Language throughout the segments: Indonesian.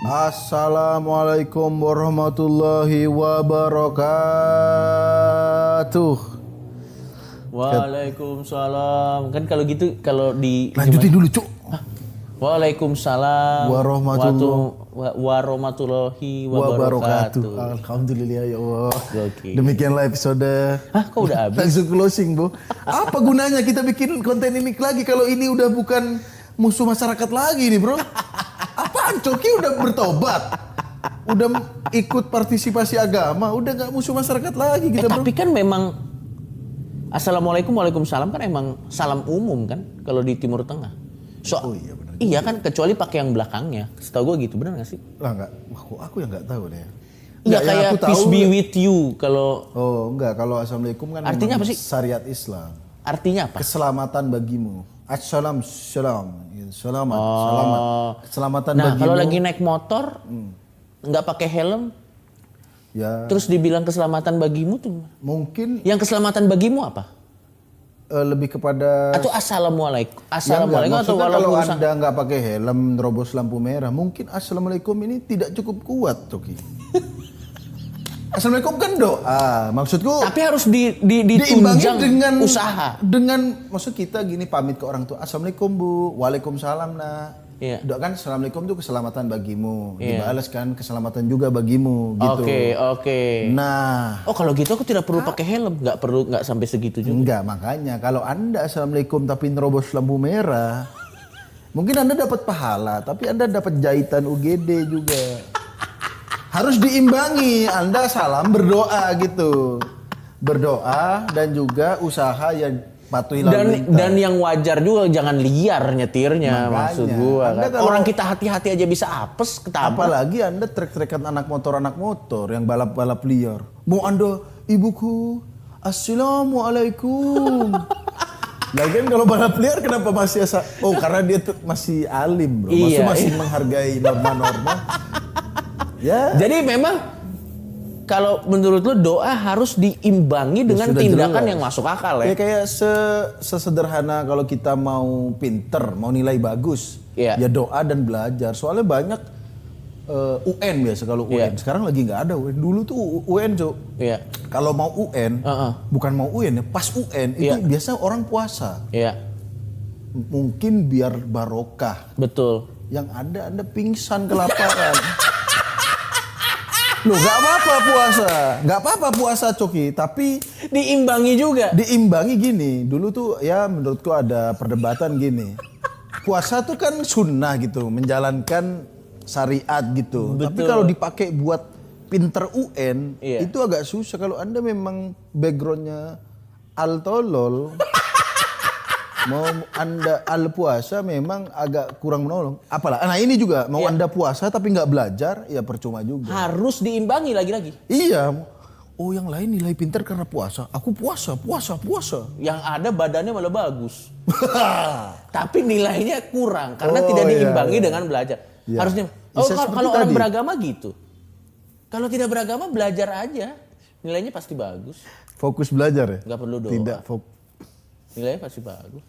Assalamualaikum warahmatullahi wabarakatuh. Waalaikumsalam. Kan kalau gitu kalau di Lanjutin dulu, Cuk. Waalaikumsalam warahmatullahi wabarakatuh. Alhamdulillah ya Allah. Oke. Demikianlah episode. Hah, kok udah habis? Langsung closing, Bu. Apa gunanya kita bikin konten ini lagi kalau ini udah bukan musuh masyarakat lagi nih, Bro? Apaan, Coki udah bertobat? Udah ikut partisipasi agama, udah gak musuh masyarakat lagi kita, Bro. Tapi kan memang Assalamualaikum Waalaikumsalam kan emang salam umum kan kalau di Timur Tengah. Oh iya benar. Iya kan, kecuali pakai yang belakangnya. Setahu gue gitu, benar gak sih? Lah enggak, aku yang enggak tahu deh. Enggak yang kayak aku tahu, peace be with you kalau. Oh enggak, kalau assalamualaikum kan Artinya memang apa sih? syariat Islam. Artinya apa? Keselamatan bagimu. Assalam, salam. Selamat, selamat. Keselamatan Nah, bagimu. kalau lagi naik motor nggak pakai helm, Ya. terus dibilang keselamatan bagimu tuh. Mungkin Yang keselamatan bagimu apa? lebih kepada Atau assalamualaikum. Ya, Assalamualaikum enggak. atau Maksudnya kalau waalaikumsalam. Anda nggak pakai helm nerobos lampu merah, mungkin assalamualaikum ini tidak cukup kuat, Toki. Assalamualaikum kan doa, maksudku. Tapi harus Diimbangi ditunjang dengan usaha. Maksud kita gini, pamit ke orang tua, assalamualaikum Bu, waalaikumsalam nak. Iya. Doa kan assalamualaikum itu keselamatan bagimu, Iya. dibalas kan keselamatan juga bagimu gitu. Oke. Nah, Oh, kalau gitu aku tidak perlu pakai helm, nggak sampai segitu juga. enggak, makanya kalau Anda assalamualaikum tapi nerobos lampu merah, mungkin Anda dapat pahala, tapi Anda dapat jahitan UGD juga. Harus diimbangi, Anda salam berdoa gitu. Berdoa dan juga usaha yang patuhi lalu lintas. Dan yang wajar juga, jangan liar nyetirnya. Makanya, maksud gua Anda kan. kalau- Orang kita hati-hati aja bisa apes ketabrak. Apalagi Anda trek-trekan anak motor yang balap-balap liar. Mau Anda, ibuku, assalamualaikum. Lagian kalau balap liar kenapa masih karena dia masih alim, Bro. Iya, Masih menghargai norma-norma. Ya. Jadi memang kalau menurut lu doa harus diimbangi dengan sudah tindakan jelas. yang masuk akal Ya ya. kayak sesederhana kalau kita mau pinter, mau nilai bagus, Iya. ya doa dan belajar. Soalnya banyak UN biasa kalau UN. Iya. Sekarang lagi nggak ada UN. Dulu tuh UN, Cuk. Iya. Kalau mau UN, bukan mau UN ya, pas UN itu Iya. biasa orang puasa. Iya. Mungkin biar barokah. Betul. Yang ada Anda pingsan kelaparan. Loh, nggak apa-apa puasa. Nggak apa-apa puasa, Coki. Tapi Diimbangi juga. diimbangi gini. Dulu tuh ya menurutku ada perdebatan gini. Puasa tuh kan sunnah gitu, menjalankan syariat gitu. Betul. Tapi kalau dipakai buat pinter UN, Iya. itu agak susah. Kalau Anda memang backgroundnya al-tolol, mau Anda al-puasa memang agak kurang menolong. Apalah, nah ini juga mau Iya. Anda puasa tapi nggak belajar, ya percuma juga. Harus diimbangi lagi-lagi. Iya. Oh, yang lain nilai pinter karena puasa. Aku puasa. Yang ada badannya malah bagus. Tapi nilainya kurang karena Oh, tidak iya, diimbangi iya. dengan belajar. Iya. Harusnya. Bisa seperti Kalau orang tadi. beragama gitu. Kalau tidak beragama belajar aja. Nilainya pasti bagus. Fokus belajar ya? Nggak perlu doa. Tidak Nilainya pasti bagus.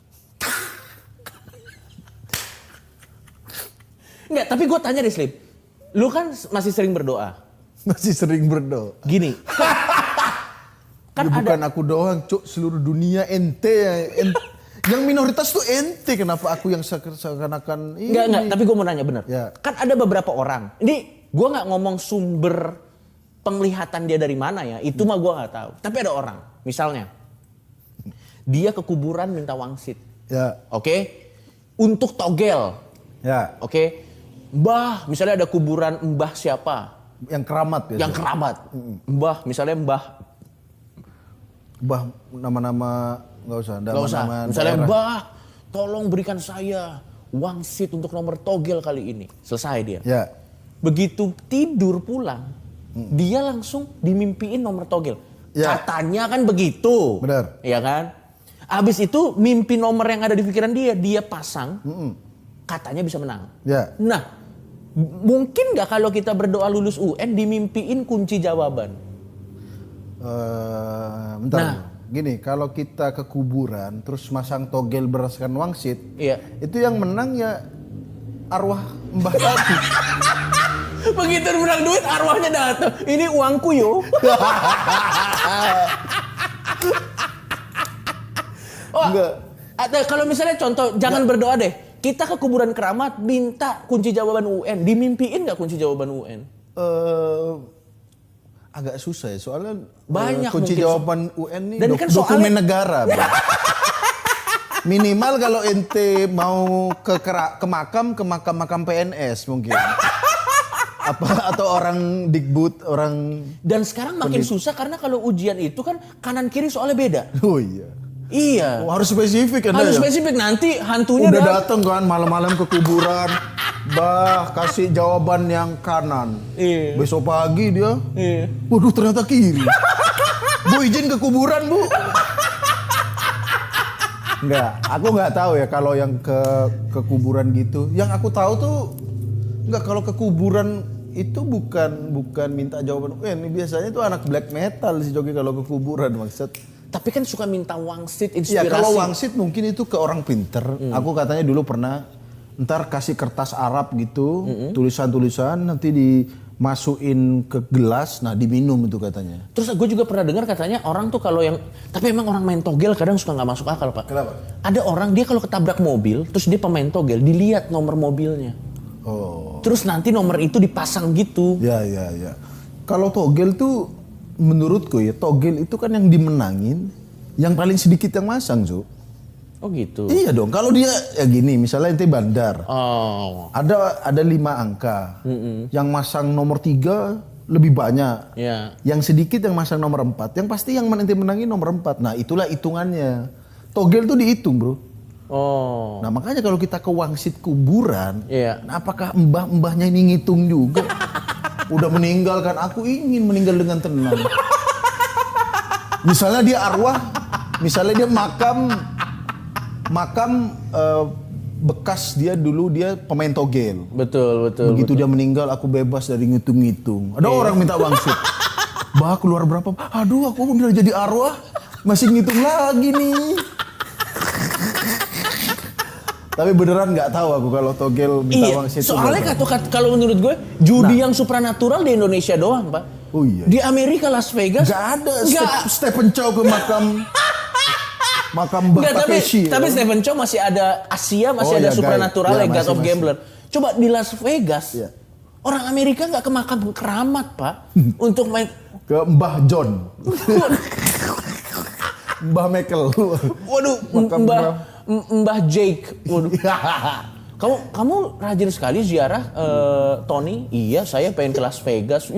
Enggak, tapi gue tanya deh, Slip. Lu kan masih sering berdoa. masih sering berdoa. Gini. Kan Ya, bukan aku doang, Cuk, seluruh dunia ente. Yang minoritas tuh ente, kenapa aku yang seakan-akan ini? Enggak, tapi gue mau nanya bener. Ya. Kan ada beberapa orang. Ini gue nggak ngomong sumber penglihatan dia dari mana ya. Itu mah gue nggak tahu. Tapi ada orang, misalnya dia ke kuburan minta wangsit, Ya, oke? Untuk togel, ya, oke? Mbah, misalnya ada kuburan mbah siapa? yang keramat ya. Yang keramat. Mbah, misalnya mbah. Bah, nama-nama nggak usah. Nggak usah. Nama-nama Misalnya daerah. mbah, tolong berikan saya wangsit untuk nomor togel kali ini. Selesai dia. Ya, Begitu tidur pulang, dia langsung dimimpiin nomor togel. Ya. Katanya kan begitu. Benar. Iya kan? Abis itu mimpi nomor yang ada di pikiran dia pasang. Katanya bisa menang. ya. Nah, mungkin nggak kalau kita berdoa lulus UN dimimpiin kunci jawaban? Bentar. Nah. Gini, kalau kita ke kuburan terus masang togel berdasarkan wangsit, Iya. itu yang menang ya arwah Mbah tadi. Begitu menang duit arwahnya datang. Ini uangku yo. Oh, Enggak. kalau misalnya contoh, jangan berdoa deh. Kita ke kuburan keramat, minta kunci jawaban UN. Dimimpiin nggak kunci jawaban UN? Agak susah ya, soalnya Banyak kunci mungkin. jawaban UN ini Dan kan dokumen soalnya- negara. Bro. Minimal kalau ente mau ke makam PNS mungkin. Atau orang Dikbud, orang. Dan sekarang makin susah karena kalau ujian itu kan kanan kiri soalnya beda. Oh iya. Iya. Oh, harus spesifik kan Harus ya? spesifik, nanti hantunya Udah datang. datang kan malam-malam ke kuburan. Kasih jawaban yang kanan. Iya. Besok pagi dia. Iya. Waduh ternyata kiri. Bu izin ke kuburan bu. Enggak, aku nggak tahu ya kalau yang ke kuburan gitu. Yang aku tahu tuh enggak, kalau ke kuburan itu bukan minta jawaban. Ini biasanya tuh anak black metal si Jogi kalau ke kuburan maksud. Tapi kan suka minta wangsit Ya inspirasi. kalau wangsit mungkin itu ke orang pinter. Aku katanya dulu pernah ntar kasih kertas Arab gitu, tulisan-tulisan nanti dimasukin ke gelas, nah diminum itu katanya. Terus gue juga pernah dengar katanya orang tuh kalau yang, tapi emang orang main togel kadang suka nggak masuk akal Pak. Kenapa? Ada orang dia kalau ketabrak mobil, terus dia pemain togel, dilihat nomor mobilnya. Oh. Terus nanti nomor itu dipasang gitu. Ya. Kalau togel tuh menurutku ya, togel itu kan yang dimenangin, yang paling sedikit yang masang, Su. Oh gitu. Iya dong. Kalau dia ya gini, misalnya ente bandar, Oh. ada 5 angka, yang masang nomor 3 lebih banyak, Ya. yang sedikit yang masang nomor 4, yang pasti yang ente menangin nomor 4. Nah itulah hitungannya. Togel tuh dihitung bro. Oh. Nah makanya kalau kita ke wangsit kuburan, Iya. nah, apakah mbah-mbahnya ini ngitung juga? Udah meninggal kan, aku ingin meninggal dengan tenang. Misalnya dia arwah, misalnya dia makam bekas dia dulu dia pemain togel. Betul. Begitu dia meninggal aku bebas dari ngitung-ngitung. Ada orang minta wangsit. Bah keluar berapa? Aduh aku udah jadi arwah masih ngitung lagi nih. Tapi beneran nggak tahu aku kalau togel minta Iya, wangsit. soalnya kalau menurut gue judi yang supranatural di Indonesia doang Pak. Oh iya. Di Amerika Las Vegas Gak ada Nggak. Stephen Chow ke makam Mbah Nggak, Takeshi. tapi Stephen Chow masih ada Asia, masih Oh, ada iya, supranatural, guys. Ya, God of masih. Gambler. Coba di Las Vegas, Iya. orang Amerika nggak ke makam keramat Pak untuk main. Ke Mbah John. Mbah Michael. Waduh, Makam Mbah Jake. Waduh. Kamu rajin sekali ziarah Tony. Iya, saya pengen ke Las Vegas.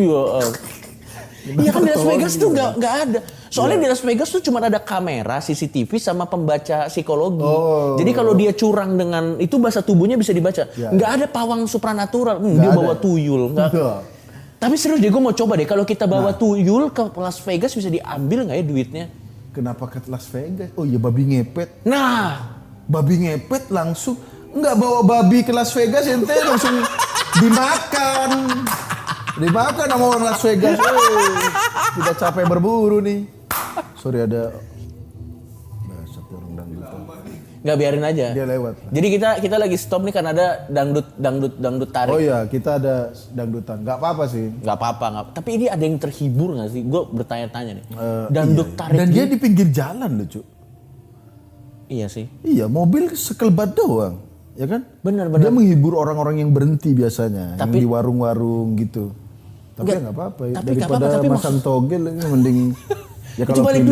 Iya kan di Las Vegas tuh nggak ada. Soalnya di Las Vegas tuh cuma ada kamera CCTV sama pembaca psikologi. Oh. Jadi kalau dia curang dengan itu bahasa tubuhnya bisa dibaca. Ya. Nggak ada pawang supranatural. Dia Nggak bawa ada. tuyul. Nggak. Nggak. Tapi serius deh, gue mau coba deh. Kalau kita bawa tuyul ke Las Vegas bisa diambil nggak ya duitnya? Kenapa ke Las Vegas? Oh iya babi ngepet. Nah, Babi ngepet langsung nggak bawa babi ke Las Vegas ente langsung dimakan. Dimakan sama orang Las Vegas. Tidak capek berburu nih. Sorry ada bahasa orang dangdutan. nggak biarin aja. Dia lewat. Jadi kita lagi stop nih karena ada dangdut tarik. Oh iya, kita ada dangdutan. Nggak apa-apa sih. Nggak apa-apa, nggak. Tapi ini ada yang terhibur nggak sih? Gue bertanya-tanya nih. Dangdut Iya. tarik. Dan dia di pinggir jalan loh, Cuk. Iya sih. Iya, mobil sekelebat doang. Ya kan? Benar. Dia menghibur orang-orang yang berhenti biasanya. Tapi- yang di warung-warung gitu. Tapi Nggak, nggak apa-apa. Ya. tapi nggak Daripada apa-apa, tapi masang togel ini mending... Ya Itu balik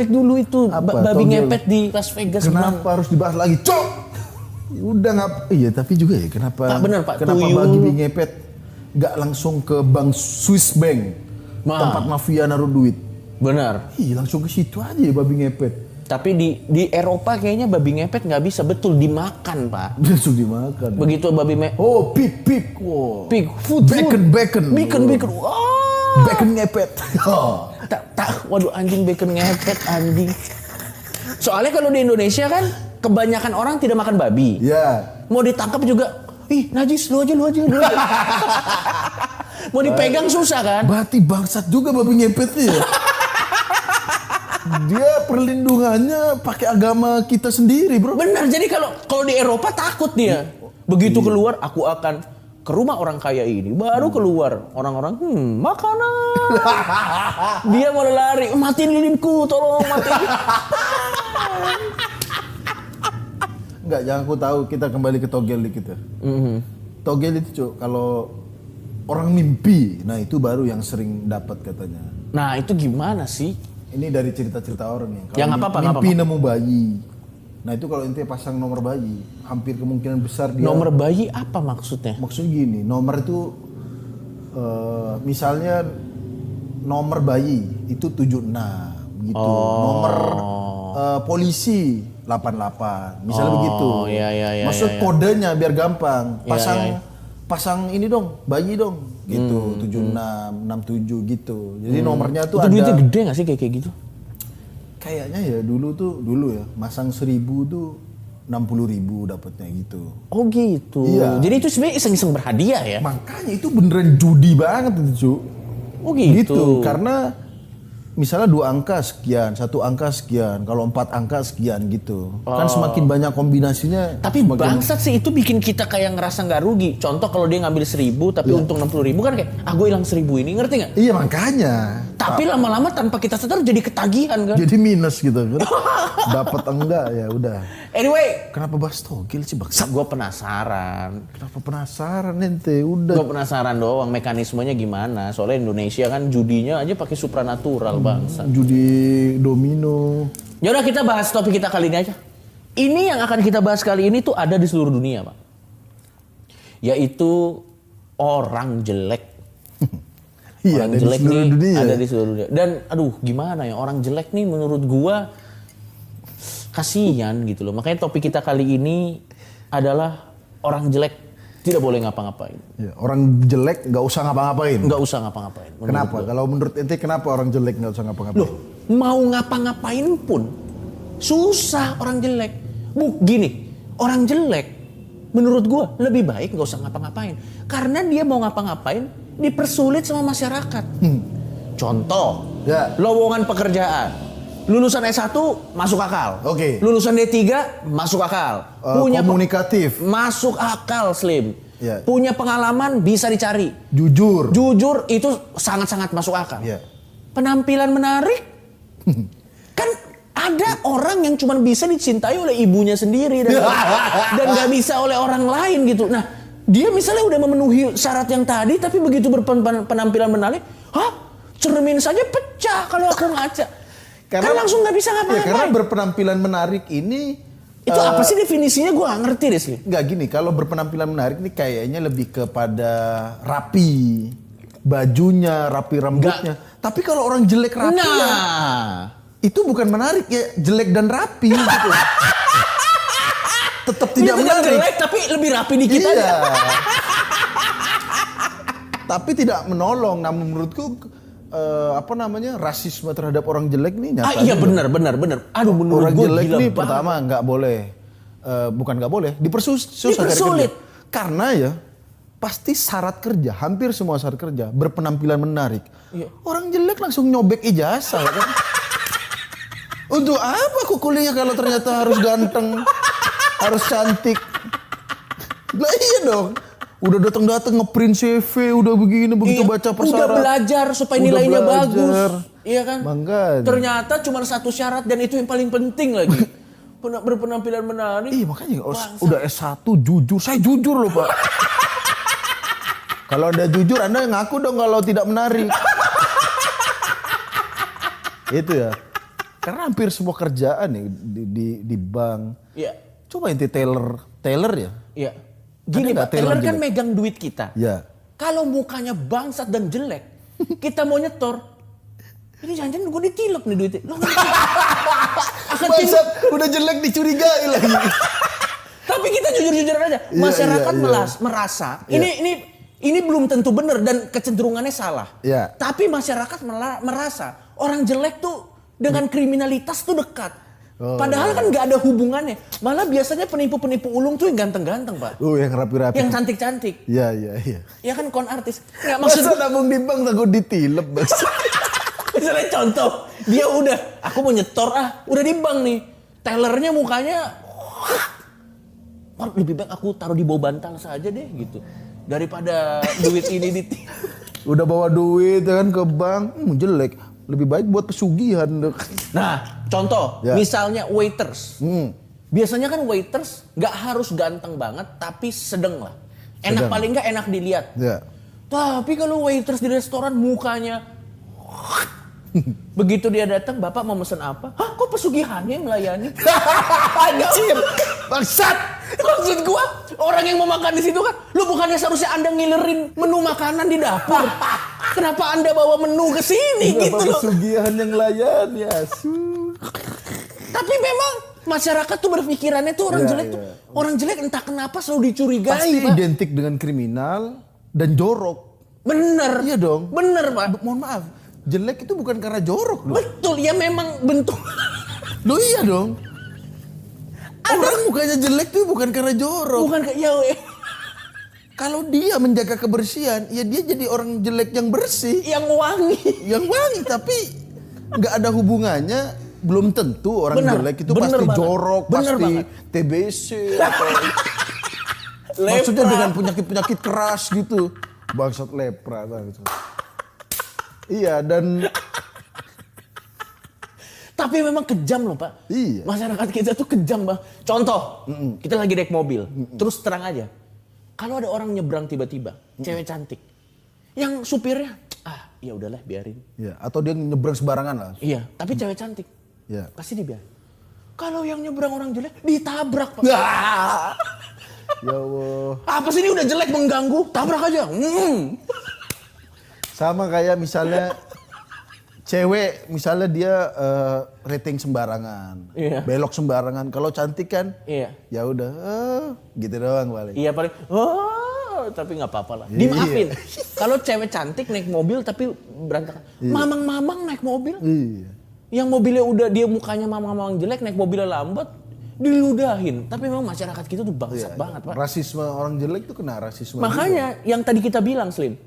dulu itu Apa? babi Togel. ngepet di Las Vegas. Kenapa harus dibahas lagi? Cok! Udah nggak... Iya tapi juga ya kenapa... Pak, bener, Pak. Kenapa Tuyul. babi ngepet nggak langsung ke bank Swiss Bank. Tempat mafia naruh duit. Benar. Iya langsung ke situ aja ya babi ngepet. Tapi di Eropa kayaknya babi ngepet nggak bisa betul dimakan Pak. Langsung dimakan. Begitu babi Oh pig. Wow. pig food. Bacon. Bacon. Wah. Bacon ngepet. Oh. Waduh anjing bacon ngepet anjing. Soalnya kalau di Indonesia kan kebanyakan orang tidak makan babi. Ya. Mau ditangkap juga, ih najis lu aja. Mau dipegang susah kan? Berarti bangsat juga babi ngepet ya. Dia perlindungannya pakai agama kita sendiri, bro. Benar. Jadi kalau di Eropa takut dia. Begitu keluar aku akan ke rumah orang kaya ini, baru keluar orang-orang, makanan. Dia malah lari, matiin lilinku, tolong matiin. Enggak, jangan aku tahu, kita kembali ke togel dikit ya. Togel itu Cuk, kalau orang mimpi, nah itu baru yang sering dapat katanya. Nah itu gimana sih? Ini dari cerita-cerita orang ya. Kalau Ya nggak apa-apa, mimpi nemu bayi. Nah itu kalau ente pasang nomor bayi, hampir kemungkinan besar dia. Nomor bayi apa maksudnya? Maksudnya gini, nomor itu misalnya nomor bayi itu 76 gitu. Nomor polisi 88. Misalnya begitu. Iya. Maksud iya. kodenya biar gampang. Iya, Pasang iya. pasang ini dong, bayi dong. Gitu, 76, 67 gitu. Jadi nomornya tuh Itu ada. duitnya gede nggak sih kayak gitu? Kayaknya ya dulu ya, masang 1.000 tuh 60.000 dapatnya gitu. Oh gitu. Iya. Jadi itu sebenarnya iseng-iseng berhadiah ya? Makanya itu beneran judi banget itu, Cuk. Oh gitu. Karena misalnya 2 angka sekian, 1 angka sekian, kalau 4 angka sekian gitu. Kan semakin banyak kombinasinya. Tapi bangsat sih itu bikin kita kayak ngerasa nggak rugi. Contoh kalau dia ngambil 1.000 tapi untung 60.000 kan kayak, gue hilang 1.000 ini, ngerti nggak? Iya makanya. Tapi lama-lama tanpa kita sadar jadi ketagihan kan? Jadi minus gitu kan. Dapat enggak ya udah. Anyway, Kenapa bahas togel sih Bang? gue penasaran. Kenapa penasaran ente? Udah. Gue penasaran doang mekanismenya gimana. Soalnya Indonesia kan judinya aja pakai supranatural bangsa. Judi domino. Yaudah kita bahas topik kita kali ini aja. Ini yang akan kita bahas kali ini tuh ada di seluruh dunia, Pak. Yaitu orang jelek. Iya, Orang ada di jelek seluruh nih dunia. ada di seluruh dunia. Dan aduh gimana ya, orang jelek nih menurut gua kasihan gitu loh. Makanya topik kita kali ini adalah orang jelek tidak boleh ngapa-ngapain. Ya, orang jelek nggak usah ngapa-ngapain. Nggak usah ngapa-ngapain. menurut Kenapa? gua. Kalau menurut ente kenapa orang jelek nggak usah ngapa-ngapain? Loh, mau ngapa-ngapain pun susah orang jelek. Gini, orang jelek menurut gua lebih baik nggak usah ngapa-ngapain. Karena dia mau ngapa-ngapain dipersulit sama masyarakat. Contoh, Ya. lowongan pekerjaan. Lulusan S1 masuk akal. Oke. Lulusan D3 masuk akal. Komunikatif, Masuk akal, Slim. Ya. Punya pengalaman bisa dicari. jujur. Jujur itu sangat-sangat masuk akal. Ya. Penampilan menarik. Kan ada orang yang cuma bisa dicintai oleh ibunya sendiri dan nggak bisa oleh orang lain gitu. Nah, dia misalnya udah memenuhi syarat yang tadi tapi begitu berpenampilan menarik, cermin saja pecah kalau aku ngaca. Kan langsung nggak bisa Ya, karena ngapa-ngapain. berpenampilan menarik ini Itu apa sih definisinya? Gue nggak ngerti deh, Slim. nggak gini. Kalau berpenampilan menarik ini kayaknya lebih kepada rapi, bajunya, rapi rambutnya. Tapi kalau orang jelek rapi ya, Nah, itu bukan menarik ya, jelek dan rapi gitu. Tetap tidak dia tetap menarik. jelek tapi lebih rapi dikit Iya. aja. Tapi tidak menolong. Namun menurutku rasisme terhadap orang jelek nih nyata. Iya juga. benar. Aduh menurut Orang gue jelek gila nih banget. pertama nggak boleh, bukan nggak boleh, dipersusah cari Dipersulit. kerja. Karena ya pasti syarat kerja, hampir semua syarat kerja berpenampilan menarik. Iya. Orang jelek langsung nyobek ijazah ya kan. Untuk apa aku kuliah kalau ternyata harus ganteng, harus cantik? Lah iya dong. Udah datang ngeprint CV, udah begini begitu Iya, baca udah persyarat. belajar supaya Udah nilainya belajar. bagus, iya kan? Makanya. Ternyata cuma satu syarat dan itu yang paling penting lagi. Berpenampilan menarik. Iya makanya udah S1 jujur, saya jujur loh Pak. Kalau Anda jujur, Anda ngaku dong kalau tidak menarik. Itu ya. Karena hampir semua kerjaan nih di bank. Iya, Coba inti teller ya. iya. Gini Ada nggak Pak, teller teller kan jelek? megang duit kita. Ya. Kalau mukanya bangsat dan jelek, kita mau nyetor. Ini jangan-jangan gue ditilep nih duitnya. Lo nggak akan tilep. Bangsat, udah jelek dicurigai lagi. Tapi kita jujur-jujur aja. Iya, Masyarakat iya. merasa Iya. ini belum tentu benar dan kecenderungannya salah. Iya. Tapi masyarakat merasa orang jelek tuh dengan kriminalitas tuh dekat. Oh. Padahal kan nggak ada hubungannya. Malah biasanya penipu-penipu ulung tuh yang ganteng-ganteng, Pak. Yang rapi-rapi. Yang cantik-cantik. Iya. Ya kan kon artis. Nggak maksud Masa nabung di bank takut ditilep, Bang? misalnya contoh, dia udah aku mau nyetor udah di bank nih. Tellernya mukanya lebih baik aku taruh di bawah bantal saja deh gitu. daripada duit ini Udah bawa duit kan ke bank, jelek. Lebih baik buat pesugihan. Nah, contoh, Ya. misalnya waiters. Biasanya kan waiters nggak harus ganteng banget, tapi sedang lah. Enak, Sedang. paling nggak enak dilihat. Ya. Tapi kalau waiters di restoran mukanya begitu dia datang, Bapak mau mesen apa? Hah, kok pesugihannya yang melayani? Anjir, Bangsat! maksud gua orang yang mau makan di situ kan, lu bukannya seharusnya Anda ngilerin menu makanan di dapur. Kenapa Anda bawa menu ke sini gitu loh? Pesugihan yang layan ya. Tapi memang masyarakat tuh berpikirannya tuh orang Iya, jelek tuh. iya. Orang jelek entah kenapa selalu dicurigai, Pasti Pak. identik dengan kriminal dan jorok. Bener. Iya dong. Bener, Pak. Mohon maaf, jelek itu bukan karena jorok loh. Betul, ya memang bentuk. Loh iya dong. Orang mukanya jelek tuh bukan karena jorok. Bukan kayak ya weh. Kalau dia menjaga kebersihan, ya dia jadi orang jelek yang bersih, Yang wangi. yang wangi. Tapi nggak ada hubungannya. Belum tentu orang Benar, jelek itu benar pasti banget. jorok, Benar pasti banget. TBC atau maksudnya Lepra. dengan penyakit-penyakit keras gitu. Bangsat lepra bangsat. Iya dan Tapi memang kejam loh, Pak. Iya. Masyarakat kita tuh kejam, Bang. Contoh, kita lagi naik mobil. Terus terang aja. Kalau ada orang nyebrang tiba-tiba, cewek cantik. Yang supirnya, ya udahlah biarin. ya atau dia nyebrang sembarangan lah. Iya, tapi cewek cantik. Ya. Pasti dibiarin. Kalau yang nyebrang orang jelek, ditabrak, Pak. Ya Allah. Apa sih ini udah jelek mengganggu? Tabrak aja. Sama kayak misalnya cewek, misalnya dia rating sembarangan, Iya. belok sembarangan. Kalau cantik kan, Iya. ya udah, gitu doang paling. Iya paling, tapi nggak apa-apa lah. Dimaafin. Kalau cewek cantik naik mobil tapi berantakan. Mamang-mamang naik mobil. Iya. Yang mobilnya udah dia mukanya mamang-mamang jelek, naik mobilnya lambat, diludahin. Tapi memang masyarakat kita tuh bangsat banget, Pak. Rasisme orang jelek tuh kena rasisme. Makanya yang tadi kita bilang, Slim.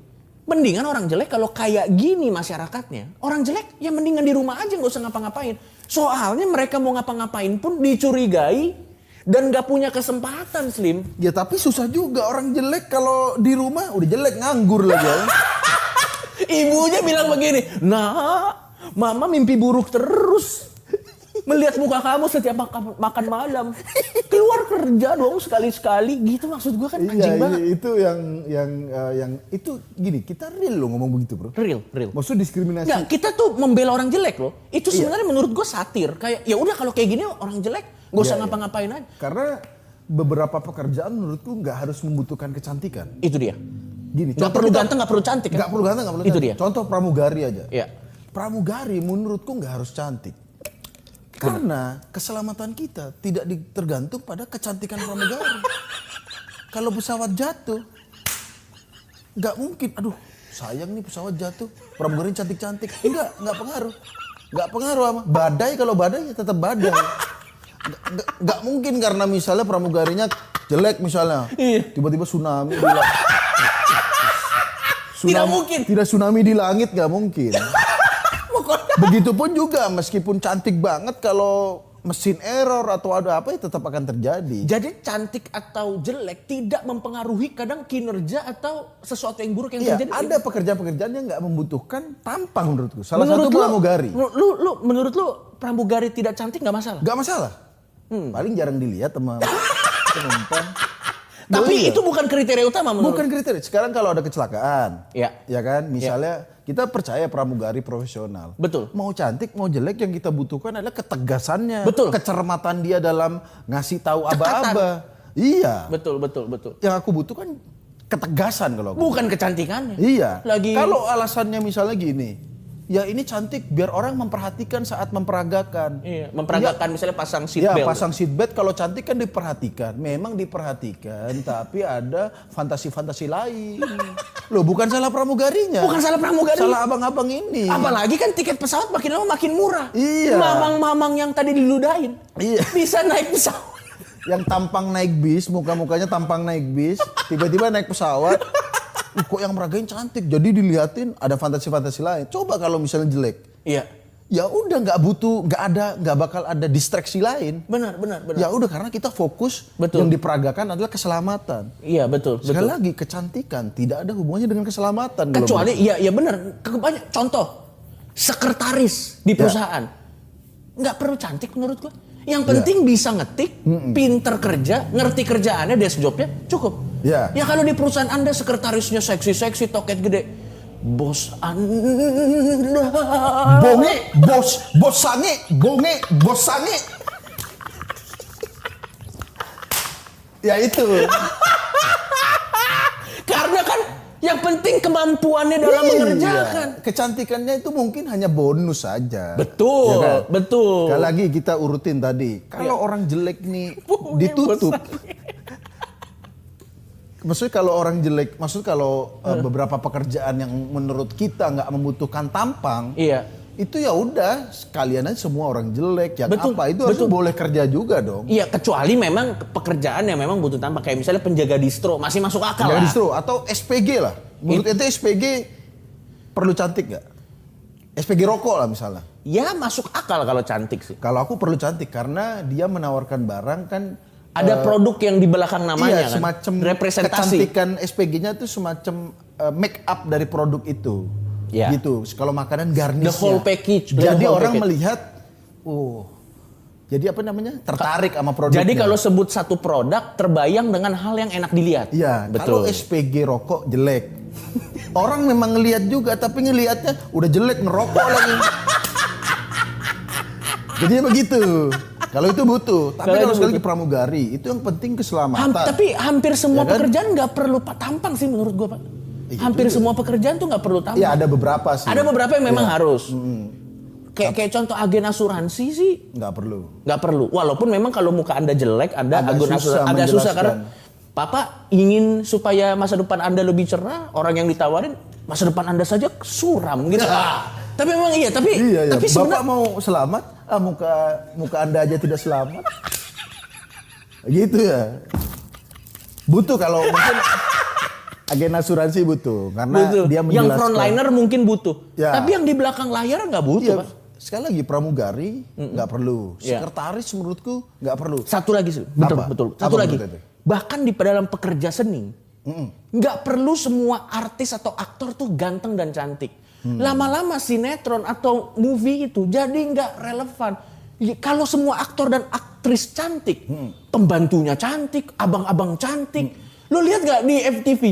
Mendingan orang jelek kalau kayak gini masyarakatnya. Orang jelek ya mendingan di rumah aja, nggak usah ngapa-ngapain. Soalnya mereka mau ngapa-ngapain pun dicurigai dan nggak punya kesempatan, Slim. Ya tapi susah juga orang jelek kalau di rumah udah jelek nganggur lagi. Ya. Ibunya bilang begini, nah, mama mimpi buruk terus. Melihat muka kamu setiap makan malam. Keluar kerja dong sekali-sekali. Gitu maksud gue kan anjing Iya, banget. itu yang itu gini, kita real loh ngomong begitu, Bro. Real. Maksudnya diskriminasi. Nggak, kita tuh membela orang jelek loh. Itu sebenarnya menurut gue satir. Kayak ya udah kalau kayak gini orang jelek gak usah Iya, ngapa-ngapain aja. Karena beberapa pekerjaan menurutku nggak harus membutuhkan kecantikan. Itu dia. Gini, Nggak perlu ganteng, nggak perlu cantik kan? Nggak perlu ganteng, nggak perlu Itu cantik. dia. Contoh pramugari aja. Iya. Pramugari menurutku nggak harus cantik. Karena keselamatan kita tidak tergantung pada kecantikan pramugari. Kalau pesawat jatuh, nggak mungkin. Aduh, sayang nih pesawat jatuh. Pramugari cantik-cantik. Nggak pengaruh. Nggak pengaruh sama. Badai kalau badai ya tetap badai. Nggak mungkin karena misalnya pramugarinya jelek misalnya. Iya. Tiba-tiba tsunami. Tidak mungkin. Tidak tsunami di langit nggak mungkin. Begitupun juga meskipun cantik banget kalau mesin error atau ada apa ya tetap akan terjadi. Jadi cantik atau jelek tidak mempengaruhi kadang kinerja atau sesuatu yang buruk yang Iya, terjadi. ada pekerjaan-pekerjaan yang nggak membutuhkan tampang menurutku. Salah Menurut satu lu- pramugari. Menurut lu pramugari tidak cantik nggak masalah? Nggak masalah. Paling jarang dilihat sama penumpang. Tapi Iya. itu bukan kriteria utama menurut. Bukan kriteria. Sekarang kalau ada kecelakaan, Iya. ya kan, misalnya kita percaya pramugari profesional. Betul. Mau cantik, mau jelek, yang kita butuhkan adalah ketegasannya, Betul. kecermatan dia dalam ngasih tahu Cekatan. aba-aba. Iya. Betul. Yang aku butuhkan ketegasan kalau aku. Bukan kecantikannya. Iya. Lagi Kalau alasannya misalnya gini, ya ini cantik biar orang memperhatikan saat memperagakan. iya, memperagakan misalnya pasang seat Ya belt. pasang seatbelt, kalau cantik kan diperhatikan. Memang diperhatikan, tapi ada fantasi-fantasi lain. Loh bukan salah pramugarinya. Bukan salah pramugari. Salah abang-abang ini. Apalagi kan tiket pesawat makin lama makin murah. Iya. Mamang-mamang yang tadi diludahin. Iya. Bisa naik pesawat. Yang tampang naik bis, muka-mukanya tampang naik bis, tiba-tiba naik pesawat. Kok yang meragain cantik, jadi dilihatin ada fantasi-fantasi lain. Coba kalau misalnya jelek. Iya. ya udah nggak bakal ada distraksi lain. Benar. Ya udah karena kita fokus Betul. yang diperagakan adalah keselamatan. Iya, betul. Sekali lagi kecantikan tidak ada hubungannya dengan keselamatan. Kecuali iya benar. Contoh sekretaris di perusahaan nggak perlu cantik menurut gua. Yang penting bisa ngetik, pinter kerja, ngerti kerjaannya, desk jobnya cukup. Ya. Ya kalau di perusahaan Anda sekretarisnya seksi, toket gede. Bos Anda. Bos sange. Ya itu. Karena kan yang penting kemampuannya dalam mengerjakan. Kecantikannya itu mungkin hanya bonus saja. Betul, Ya kan? betul. Sekali lagi kita urutin tadi. Kalau orang jelek nih ditutup. Maksudnya kalau orang jelek, kalau beberapa pekerjaan yang menurut kita nggak membutuhkan tampang, Iya. itu ya udah sekalian aja semua orang jelek, yang Betul, apa itu harus boleh kerja juga dong. Iya, kecuali memang pekerjaan yang memang butuh tampang, kayak misalnya penjaga distro masih masuk akal Jangan lah. distro atau SPG lah. Menurut ente SPG perlu cantik nggak? SPG rokok lah misalnya. Ya masuk akal kalau cantik sih. Kalau aku perlu cantik karena dia menawarkan barang kan. Ada produk yang di belakang namanya Iya, kan. semacam Representasi. kecantikan SPG-nya tuh semacam make up dari produk itu. Ya. Gitu. Kalau makanan garnisnya. The whole package. Jadi The whole orang package. melihat, jadi apa namanya? Tertarik sama produknya. Jadi kalau sebut satu produk terbayang dengan hal yang enak dilihat. Iya, kalau betul. SPG rokok jelek. Orang memang ngelihat juga tapi ngelihatnya udah jelek ngerokok lagi. Jadi begitu. Kalau itu butuh, tapi kalau sekali lagi pramugari itu yang penting keselamatan. Tapi hampir semua Ya kan? pekerjaan nggak perlu tampang sih menurut gua, Pak. Iya Hampir juga. semua pekerjaan tuh nggak perlu tampang. Iya ada beberapa sih. Ada beberapa yang memang Iya. harus. Kayak contoh agen asuransi sih Nggak perlu. nggak perlu. Walaupun memang kalau muka Anda jelek, Anda Agak agen susah asuransi agak susah karena menjelaskan. Papa ingin supaya masa depan Anda lebih cerah, orang yang ditawarin masa depan Anda saja suram gitu. Tapi memang iya, tapi Iya. tapi Bapak sebenarnya mau selamat, muka Anda aja tidak selamat. Gitu ya. Butuh kalau mungkin agen asuransi butuh karena butuh. dia Yang menjelaskan. frontliner mungkin butuh. Ya. Tapi yang di belakang layar nggak butuh, Iya, Pak. sekali lagi pramugari nggak perlu. Iya. Sekretaris menurutku nggak perlu. Satu lagi sih, betul, Apa? betul. Apa Satu lagi, menurut Ente? bahkan di dalam pekerja seni, nggak perlu semua artis atau aktor tuh ganteng dan cantik. Lama-lama sinetron atau movie itu jadi nggak relevan. Ya, kalau semua aktor dan aktris cantik, pembantunya cantik, abang-abang cantik, lo lihat nggak di FTV?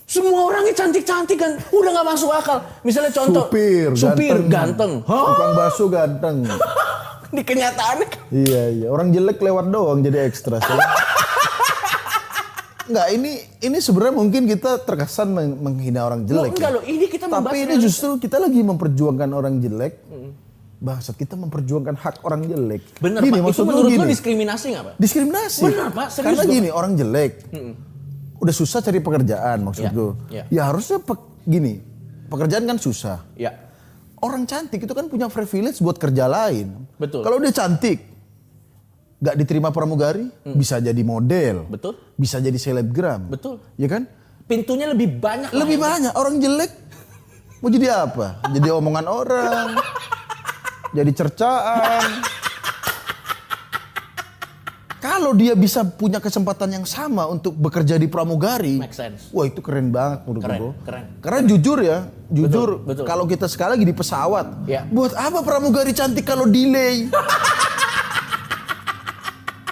Semua orangnya cantik-cantik kan, udah nggak masuk akal. Misalnya contoh, supir ganteng. Tukang bakso ganteng. Di kenyataannya Iya. Orang jelek lewat doang jadi ekstra. Enggak, ini sebenarnya mungkin kita terkesan menghina orang jelek. enggak loh, ini kita membahas Tapi ini realita. justru kita lagi memperjuangkan orang jelek. Bangsat, kita memperjuangkan hak orang jelek. Bener Gini, Pak, itu maksud lu menurut lo gini, diskriminasi nggak Pak? diskriminasi. Bener, Pak, serius Karena gua, gini, orang jelek. Udah susah cari pekerjaan maksudku. Iya. Ya harusnya gini, pekerjaan kan susah. Ya, Orang cantik itu kan punya privilege buat kerja lain. Betul. Kalau dia cantik, nggak diterima pramugari, bisa jadi model. betul. Bisa jadi selebgram. Betul. Ya kan? Pintunya lebih banyak. lah. Lebih banyak. Orang jelek mau jadi apa? Jadi omongan orang. Jadi cercaan. Kalau dia bisa punya kesempatan yang sama untuk bekerja di pramugari, Make sense. wah itu keren banget menurut Keren, gue. keren. Karena jujur ya, jujur betul. kalau kita sekali lagi di pesawat, Ya. buat apa pramugari cantik kalau delay?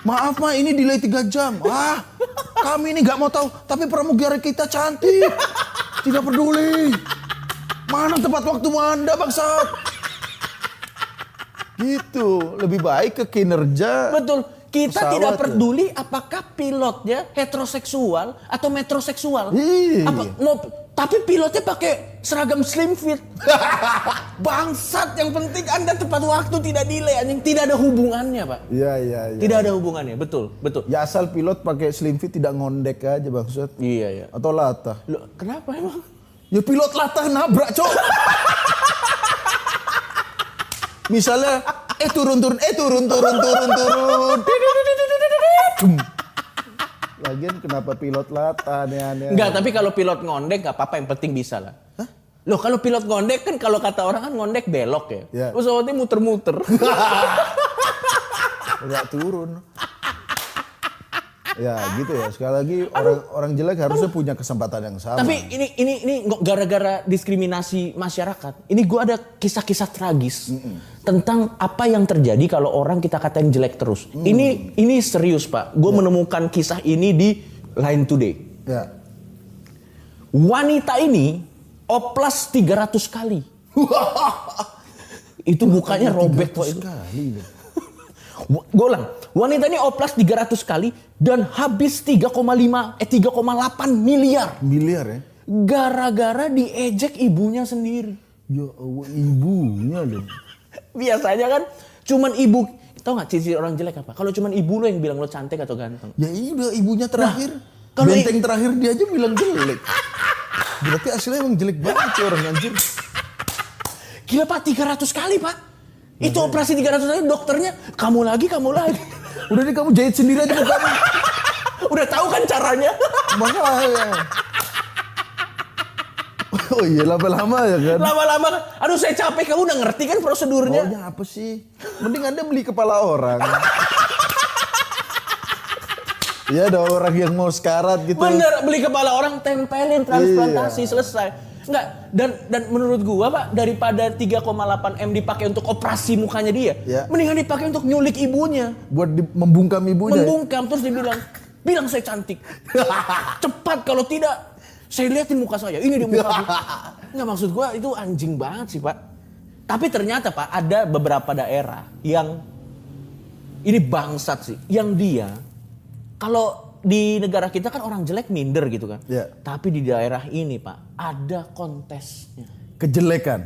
Maaf mah ini delay 3 jam. Wah, kami ini nggak mau tahu, tapi pramugari kita cantik. Tidak peduli. Mana tepat waktu Anda bangsat? Gitu, lebih baik ke kinerja. Betul. Kita pesawat tidak ya. peduli apakah pilotnya heteroseksual atau metroseksual. Iya. Tapi pilotnya pakai seragam slim fit. Bangsat, yang penting Anda tepat waktu, tidak delay, anjing. Tidak ada hubungannya, Pak. Iya. Tidak ada hubungannya, betul. Ya asal pilot pakai slim fit tidak ngondek aja bangsat. Iya. Atau latah. Loh, kenapa emang? Ya pilot latah nabrak, Cok. Misalnya turun. Lagian kenapa pilot latah aneh-aneh. Enggak, tapi kalau pilot ngondek nggak apa-apa, yang penting bisa lah. Hah? Loh kalau pilot ngondek kan kalau kata orang kan ngondek belok ya. Ya. Pesawatnya muter-muter. Nggak turun. Ya gitu ya. Sekali lagi orang jelek harusnya punya kesempatan yang sama. Tapi ini gara-gara diskriminasi masyarakat. Ini gue ada kisah-kisah tragis tentang apa yang terjadi kalau orang kita katain jelek terus. Ini serius Pak. Gue menemukan kisah ini di Line Today. Ya. Wanita ini oplas 300 kali. Itu mukanya robek Pak itu. Sekali. Gue ulang, wanita ini oplas 300 kali dan habis 3,8 miliar. Miliar ya? Gara-gara diejek ibunya sendiri. Ya Allah, ibunya loh. Biasanya kan cuman ibu, tau gak ciri orang jelek apa? Kalau cuman ibu lo yang bilang lo cantik atau ganteng. Ya iya ibunya terakhir. kalau Benteng terakhir dia aja bilang jelek. Berarti aslinya emang jelek banget sih orang anjir. Gila Pak, 300 kali Pak. Itu operasi 300 kali dokternya, kamu lagi. Udah deh kamu jahit sendiri aja muka kamu. Udah tahu kan caranya. Makanya. Oh iya lama-lama ya kan. Lama-lama kan, aduh saya capek, kamu udah ngerti kan prosedurnya. Maunya apa sih? Mending Anda beli kepala orang. Iya ada orang yang mau sekarat gitu. Bener, beli kepala orang, tempelin, transplantasi, selesai. Enggak, dan menurut gua Pak, daripada 3,8 M dipakai untuk operasi mukanya dia, mendingan dipakai untuk nyulik ibunya. Buat membungkam ibunya. Membungkam, terus dibilang, bilang saya cantik. Cepat, kalau tidak, saya liatin muka saya, ini di muka aku. Enggak, maksud gua itu anjing banget sih Pak. Tapi ternyata Pak, ada beberapa daerah yang, ini bangsat sih, yang dia, kalau di negara kita kan orang jelek minder gitu kan. Ya. Tapi di daerah ini Pak, ada kontesnya. Kejelekan.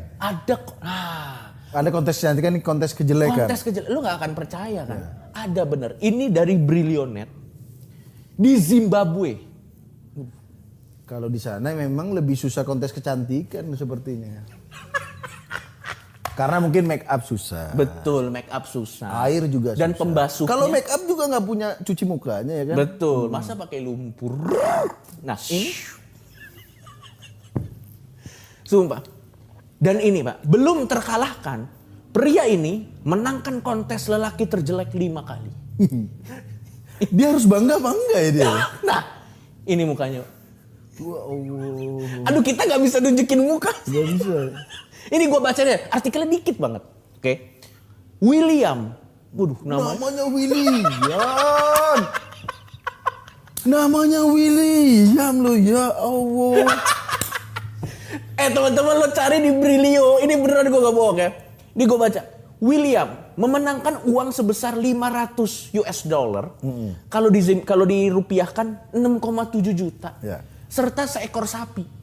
Ada kontes cantik kan, ini kontes kejelekan. kontes kejelekan. Lu gak akan percaya kan. Ada bener. Ini dari Brilionet di Zimbabwe. Kalau di sana memang lebih susah kontes kecantikan sepertinya. Karena mungkin make up susah. Betul, make up susah. Air juga susah. Dan pembasuhnya. Kalau make up juga nggak punya cuci mukanya ya kan? Betul, masa pakai lumpur. Nah ini. Sumpah. Dan ini Pak, belum terkalahkan. Pria ini menangkan kontes lelaki terjelek 5 kali. Dia harus bangga apa enggak ya dia? Nah, ini mukanya. Wah Allah. Aduh kita gak bisa nunjukin muka. Gak bisa. Ini gue baca deh, artikelnya dikit banget. Oke. William. Waduh, Namanya William. Namanya William loh, ya Allah. Teman-teman lo cari di Brilio. Ini beneran gue gak bohong ya. Ini gue baca. William memenangkan uang sebesar 500 US dollar. Kalau dirupiahkan 6,7 juta. Ya. Serta seekor sapi.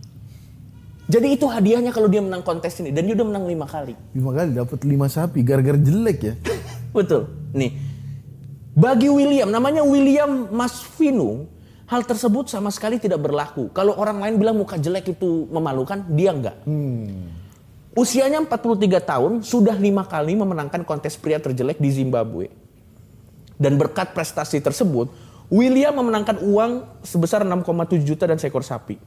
Jadi itu hadiahnya kalau dia menang kontes ini. Dan dia udah menang 5 kali. 5 kali dapat 5 sapi gara-gara jelek ya. Betul. Nih. Bagi William, namanya William Masvinu, hal tersebut sama sekali tidak berlaku. Kalau orang lain bilang muka jelek itu memalukan, dia enggak. Usianya 43 tahun, sudah 5 kali memenangkan kontes pria terjelek di Zimbabwe. Dan berkat prestasi tersebut, William memenangkan uang sebesar 6,7 juta dan seekor sapi.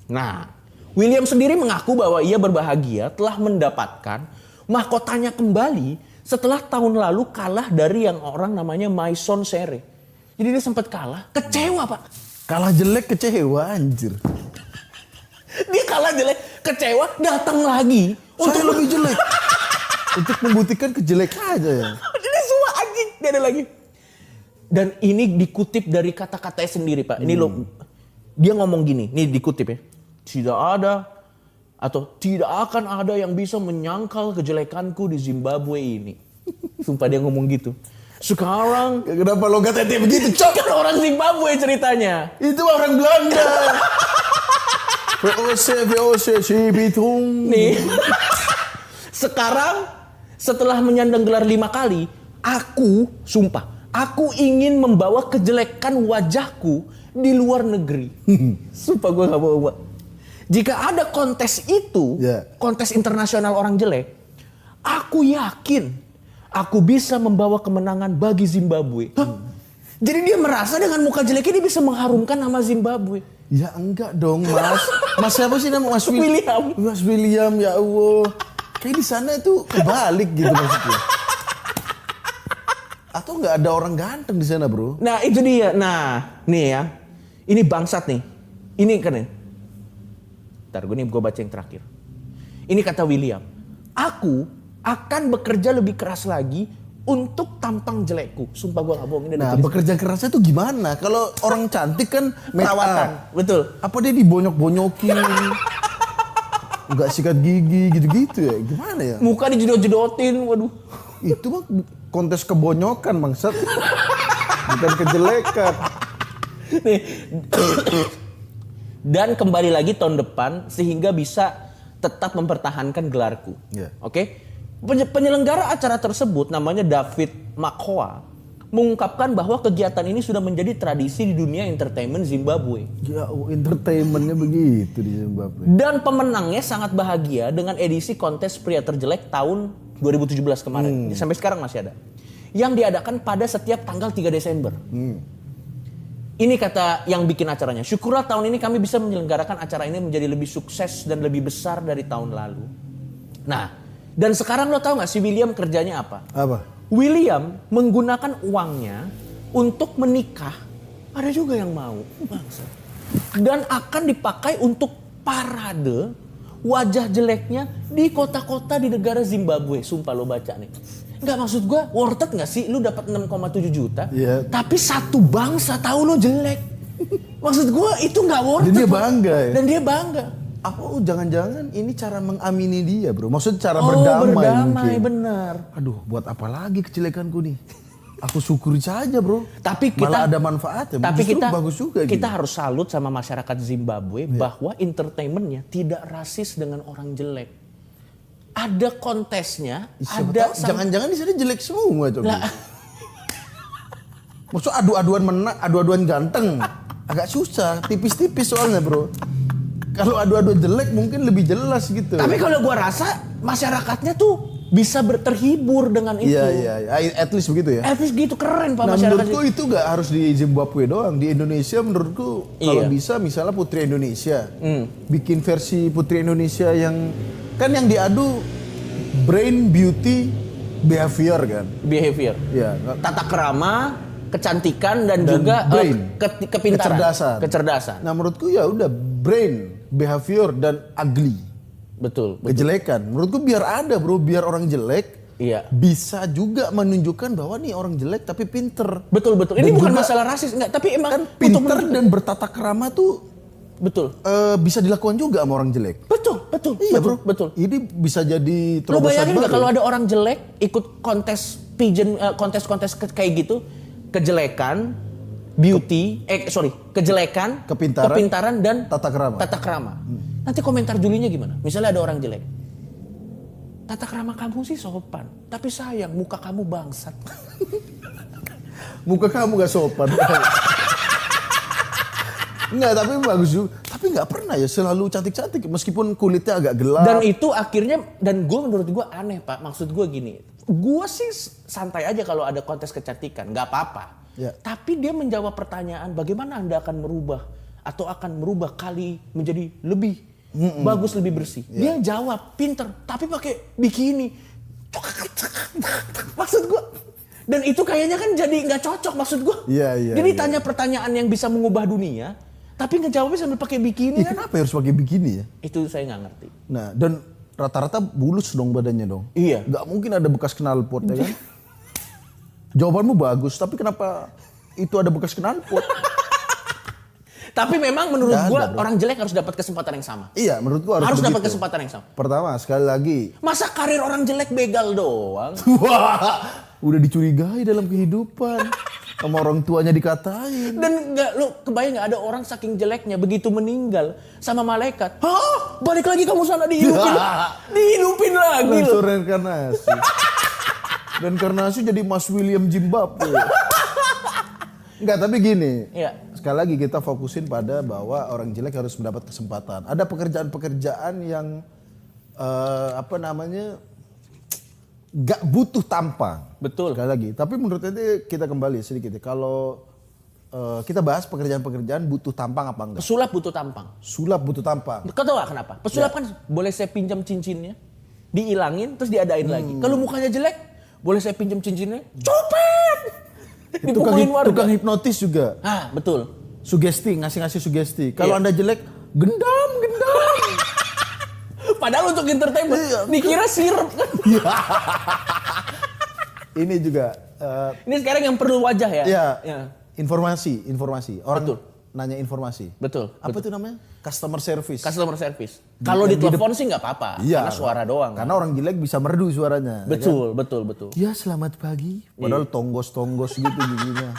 Nah, William sendiri mengaku bahwa ia berbahagia telah mendapatkan mahkotanya kembali setelah tahun lalu kalah dari yang orang namanya Maison Sere. Jadi dia sempat kalah, kecewa Pak. Kalah jelek kecewa anjir. Dia kalah jelek, kecewa, datang lagi. Saya lebih jelek. Untuk membuktikan kejelekannya ya. Ini semua anjing, dia ada lagi. Dan ini dikutip dari kata-katanya sendiri Pak. Ini lo, dia ngomong gini, nih dikutip ya. Tidak ada atau tidak akan ada yang bisa menyangkal kejelekanku di Zimbabwe ini. Sumpah dia ngomong gitu. Sekarang Kenapa logatnya begitu? kan orang Zimbabwe ceritanya. Itu orang Belanda. VOC Cibitung. Nih. Sekarang setelah menyandang gelar 5 kali, aku ingin membawa kejelekan wajahku di luar negeri. Sumpah gue gak bohong Pak. Jika ada kontes itu, kontes internasional orang jelek, aku yakin aku bisa membawa kemenangan bagi Zimbabwe. Jadi dia merasa dengan muka jeleknya dia bisa mengharumkan nama Zimbabwe. Ya enggak dong Mas. Mas siapa sih nama Mas William. Mas William, ya Allah. Kayak di sana itu kebalik gitu maksudnya. Atau nggak ada orang ganteng di sana, bro? Nah itu dia. Nah nih ya, ini bangsat nih. Ini kan ya. Ntar gue baca yang terakhir. Ini kata William. Aku akan bekerja lebih keras lagi untuk tampang jelekku. Sumpah gue gak bohong. Nah bekerja kerasnya tuh gimana? Kalau orang cantik kan perawatan. Betul. Apa dia dibonyok-bonyokin? Nggak sikat gigi gitu-gitu ya? Gimana ya? Muka dijedot-jedotin. Waduh. Itu mah kontes kebonyokan bangsat. Bukan kejelekan. Nih. Dan kembali lagi tahun depan sehingga bisa tetap mempertahankan gelarku. Yeah. Oke? Penyelenggara acara tersebut namanya David Makhoa mengungkapkan bahwa kegiatan ini sudah menjadi tradisi di dunia entertainment Zimbabwe. Ya, entertainmentnya begitu di Zimbabwe. Dan pemenangnya sangat bahagia dengan edisi kontes pria terjelek tahun 2017 kemarin. Sampai sekarang masih ada. Yang diadakan pada setiap tanggal 3 Desember. Ini kata yang bikin acaranya. Syukurlah tahun ini kami bisa menyelenggarakan acara ini menjadi lebih sukses dan lebih besar dari tahun lalu. Nah, dan sekarang lo tahu gak si William kerjanya apa? Apa? William menggunakan uangnya untuk menikah. Ada juga yang mau. Bangsa. Dan akan dipakai untuk parade wajah jeleknya di kota-kota di negara Zimbabwe. Sumpah lo baca nih. Enggak, maksud gue worth it gak sih lu dapat 6,7 juta yeah. Tapi satu bangsa tahu lo jelek. Maksud gue itu gak worth it. Dan dia bangga ya? Dan dia bangga. Oh jangan-jangan ini cara mengamini dia, bro. Maksud cara berdamai mungkin. Benar. Aduh, buat apa lagi kejelekanku nih? Aku syukuri saja, bro. Tapi kita malah ada manfaatnya. Tapi kita bagus juga kita gini. harus salut sama masyarakat Zimbabwe bahwa entertainmentnya tidak rasis dengan orang jelek. Ada kontesnya, ada jangan-jangan di sana jelek semua coba. Maksud adu-aduan menang, adu-aduan ganteng. Agak susah, tipis-tipis soalnya, bro. Kalau adu-aduan jelek mungkin lebih jelas gitu. Tapi kalau gua rasa masyarakatnya tuh bisa terhibur dengan itu. Iya. At least begitu ya. At least gitu, keren Pak Nah, masyarakat. menurutku itu gak harus di Zimbabwe doang. Di Indonesia menurutku kalau bisa misalnya Putri Indonesia. Bikin versi Putri Indonesia yang kan yang diadu brain, beauty, behavior kan. Behavior. Iya. Tata krama, kecantikan dan juga brain. kepintaran. Kecerdasan. Nah, menurutku ya udah brain, behavior dan ugly. Betul. Kejelekan. Menurutku biar ada, bro, biar orang jelek bisa juga menunjukkan bahwa nih orang jelek tapi pinter. Betul. Ini dan bukan masalah rasis enggak, tapi emang kan pinter dan bertata krama tuh bisa dilakukan juga sama orang jelek. Betul. Iya, bro. Betul. Ini bisa jadi terobosan. Lo bayangin baru. nggak kalau ada orang jelek ikut kontes pigeon, kontes kayak gitu, kejelekan, beauty, kejelekan, kepintaran dan tata krama. Nanti komentar Julinya gimana? Misalnya ada orang jelek. Tata krama kamu sih sopan, tapi sayang muka kamu bangsat. Muka kamu gak sopan. Enggak, tapi bagus juga. Tapi nggak pernah ya selalu cantik-cantik meskipun kulitnya agak gelap. Dan itu akhirnya, menurut gue aneh Pak. Maksud gue gini, gue sih santai aja kalau ada kontes kecantikan, nggak apa-apa. Ya. Tapi dia menjawab pertanyaan bagaimana Anda akan merubah atau akan merubah kali menjadi lebih bagus, lebih bersih. Ya. Dia jawab pinter, tapi pakai bikini. Maksud gue. Dan itu kayaknya kan jadi nggak cocok maksud gue. Iya. Jadi tanya pertanyaan yang bisa mengubah dunia. Tapi ngejawabnya sambil pakai bikini kan? Kenapa harus pakai bikini ya? Itu saya nggak ngerti. Nah, dan rata-rata bulus dong badannya dong. Iya. Nggak mungkin ada bekas knalpot ya kan? Jawabanmu bagus, tapi kenapa itu ada bekas knalpot? Tapi memang menurut gua orang jelek harus dapat kesempatan yang sama. Iya, menurut gua harus dapat kesempatan yang sama. Pertama, sekali lagi. Masa karir orang jelek begal doang? Wah, udah dicurigai dalam kehidupan. Sama orang tuanya dikatain. Dan lu kebayang nggak ada orang saking jeleknya begitu meninggal sama malaikat. Hah? Balik lagi kamu sana dihidupin. Dihidupin lagi loh. Langsung reinkarnasi. Reinkarnasi jadi Mas William Zimbabwe. Enggak, tapi gini. Iya. Sekali lagi kita fokusin pada bahwa orang jelek harus mendapat kesempatan. Ada pekerjaan-pekerjaan yang gak butuh tampang. Betul. Sekali lagi. Tapi menurut itu kita kembali sedikit. Kalau kita bahas pekerjaan-pekerjaan butuh tampang apa enggak. Pesulap butuh tampang. Sulap butuh tampang. Kau tahu gak kenapa? Pesulap kan boleh saya pinjam cincinnya, diilangin terus diadain lagi. Kalau mukanya jelek, boleh saya pinjam cincinnya, copet. Dipukulin warga. Tukang hipnotis juga. Ah, betul. Sugesti, ngasih sugesti. Kalau Iya. Anda jelek, gendam. Padahal untuk entertainment, Iya. dikira sirup kan. Ini juga Ini sekarang yang perlu wajah ya. ya informasi. Orang Betul. nanya informasi. Betul. Apa itu namanya? Customer service. Customer service. Kalau ditelepon sih nggak apa-apa, Iya. karena suara doang. Karena orang jelek bisa merdu suaranya. Betul, betul, betul. Ya selamat pagi. Padahal tonggos gitu giginya.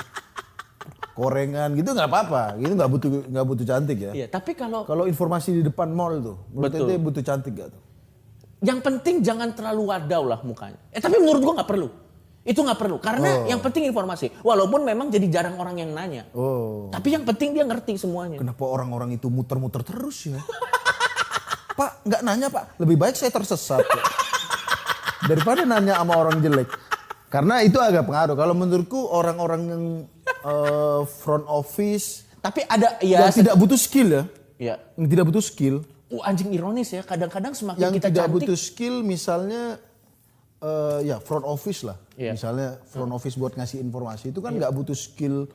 Korengan gitu nggak apa-apa. Gitu nggak butuh cantik ya. Iya, tapi Kalau informasi di depan mall tuh, menurut Betul. ente butuh cantik gak tuh? yang penting jangan terlalu wadau lah mukanya. Tapi menurut gua nggak perlu. Itu nggak perlu, karena yang penting informasi. Walaupun memang jadi jarang orang yang nanya. Oh. Tapi yang penting dia ngerti semuanya. Kenapa orang-orang itu muter-muter terus ya? Pak, nggak nanya Pak. Lebih baik saya tersesat. Ya. Daripada nanya sama orang jelek. Karena itu agak pengaruh. Kalau menurutku orang-orang yang front office Tapi ada ya. yang tidak butuh skill ya. Ya. Yang tidak butuh skill. Anjing ironis ya. Kadang-kadang semakin Yang kita tidak cantik. butuh skill misalnya ya front office lah. Iya. Misalnya front office buat ngasih informasi itu kan nggak butuh skill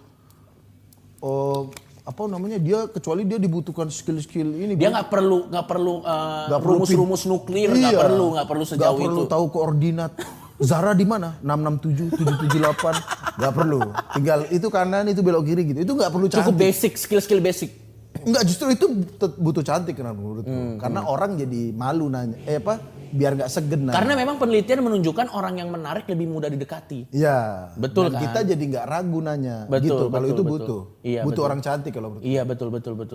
apa namanya dia kecuali dia dibutuhkan skill-skill ini. Dia nggak perlu rumus-rumus nuklir, nggak Iya. perlu sejauh Nggak perlu itu. tahu koordinat. Zara di mana? 667 778. Nggak perlu. Tinggal itu kanan itu belok kiri gitu. Itu nggak perlu Cukup cantik. basic, skill basic. Enggak, justru itu butuh cantik kan menurutku. Karena orang jadi malu nanya. Biar nggak segen nanya. Karena memang penelitian menunjukkan orang yang menarik lebih mudah didekati. Iya. Betul Dan kan? kita jadi nggak ragu nanya. Betul, gitu. Kalau betul, itu betul. butuh. Iya, butuh betul. orang cantik kalau menurut. Iya betul.